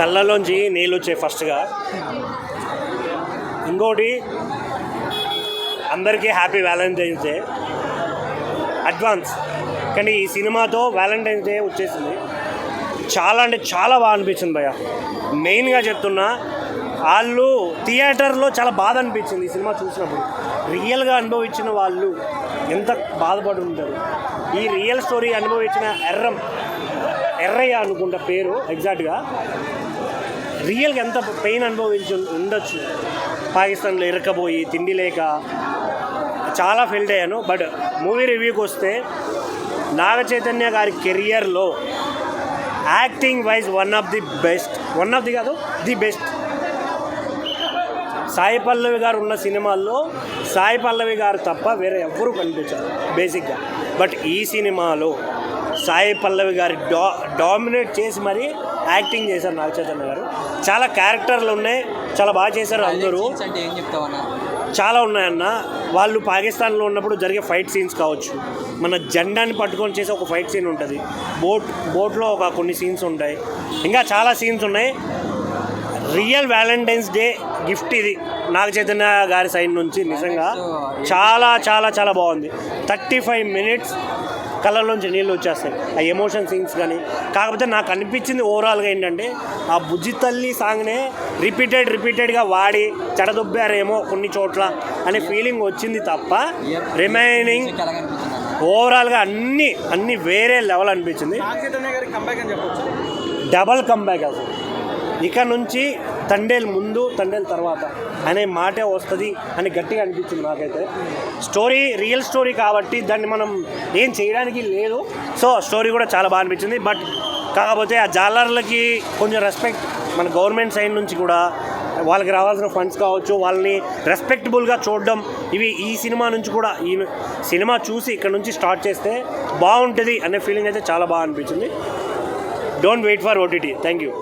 కళ్ళలోంచి నీళ్ళు వచ్చాయి ఫస్ట్గా. ఇంకోటి అందరికీ హ్యాపీ వ్యాలంటైన్స్ డే అడ్వాన్స్. కానీ ఈ సినిమాతో వ్యాలంటైన్స్ డే వచ్చేసింది. చాలా అంటే చాలా బాగా అనిపించింది భయ్య. మెయిన్గా చెప్తున్నా, వాళ్ళు థియేటర్లో చాలా బాధ అనిపించింది ఈ సినిమా చూసినప్పుడు. రియల్గా అనుభవించిన వాళ్ళు ఎంత బాధపడి ఉంటారు. ఈ రియల్ స్టోరీ అనుభవించిన ఎర్రయ్య అనుకుంటా పేరు ఎగ్జాక్ట్గా, రియల్గా ఎంత పెయిన్ అనుభవించి ఉండొచ్చు. పాకిస్తాన్లో ఇరకపోయి తిండి లేక చాలా ఫీల్ అయ్యాను. బట్ మూవీ రివ్యూకి వస్తే నాగ చైతన్య గారి కెరియర్లో acting wise one of the best. Sai Pallavi గారు ఉన్న సినిమాల్లో సాయి పల్లవి గారు తప్ప వేరే ఎవ్వరూ కనిపించారు బేసిక్గా. బట్ ఈ సినిమాలో సాయి పల్లవి గారి డామినేట్ చేసి మరీ యాక్టింగ్ చేశారు నాగ చైతన్య గారు. చాలా క్యారెక్టర్లు ఉన్నాయి, చాలా బాగా చేశారు అందరూ. చాలా ఉన్నాయన్న. వాళ్ళు పాకిస్తాన్లో ఉన్నప్పుడు జరిగే ఫైట్ సీన్స్ కావచ్చు, మన జెండాని పట్టుకొని చేసే ఒక ఫైట్ సీన్ ఉంటుంది, బోట్లో ఒక కొన్ని సీన్స్ ఉంటాయి, ఇంకా చాలా సీన్స్ ఉన్నాయి. రియల్ వ్యాలంటైన్స్ డే గిఫ్ట్ ఇది నాగ చైతన్య గారి సైడ్ నుంచి. నిజంగా చాలా చాలా చాలా బాగుంది. 35 minutes కళ్ళలోంచి నీళ్ళు వచ్చేస్తాయి ఆ ఎమోషన్ సీన్స్ కానీ. కాకపోతే నాకు అనిపించింది ఓవరాల్గా ఏంటంటే, ఆ బుజ్జి తల్లి సాంగ్నే రిపీటెడ్గా వాడి చెడదొబ్బారేమో కొన్ని చోట్ల అనే ఫీలింగ్ వచ్చింది తప్ప, రిమైనింగ్ ఓవరాల్గా అన్నీ వేరే లెవెల్ అనిపించింది. డబల్ కంబ్యాక్ అసలు. ఇక నుంచి తండేల్ ముందు తండేల్ తర్వాత అనే మాటే వస్తుంది అని గట్టిగా అనిపించింది నాకైతే. స్టోరీ రియల్ స్టోరీ కాబట్టి దాన్ని మనం ఏం చేయడానికి లేదు. సో స్టోరీ కూడా చాలా బాగా అనిపించింది. బట్ కాకపోతే ఆ జాలర్లకి కొంచెం రెస్పెక్ట్ మన గవర్నమెంట్ సైడ్ నుంచి కూడా, వాళ్ళకి రావాల్సిన ఫండ్స్ కావచ్చు, వాళ్ళని రెస్పెక్టబుల్గా చూడడం, ఇవి ఈ సినిమా నుంచి కూడా, ఈ సినిమా చూసి ఇక్కడ నుంచి స్టార్ట్ చేస్తే బాగుంటుంది అనే ఫీలింగ్ అయితే చాలా బాగా అనిపించింది. Don't wait for OTT. Thank you.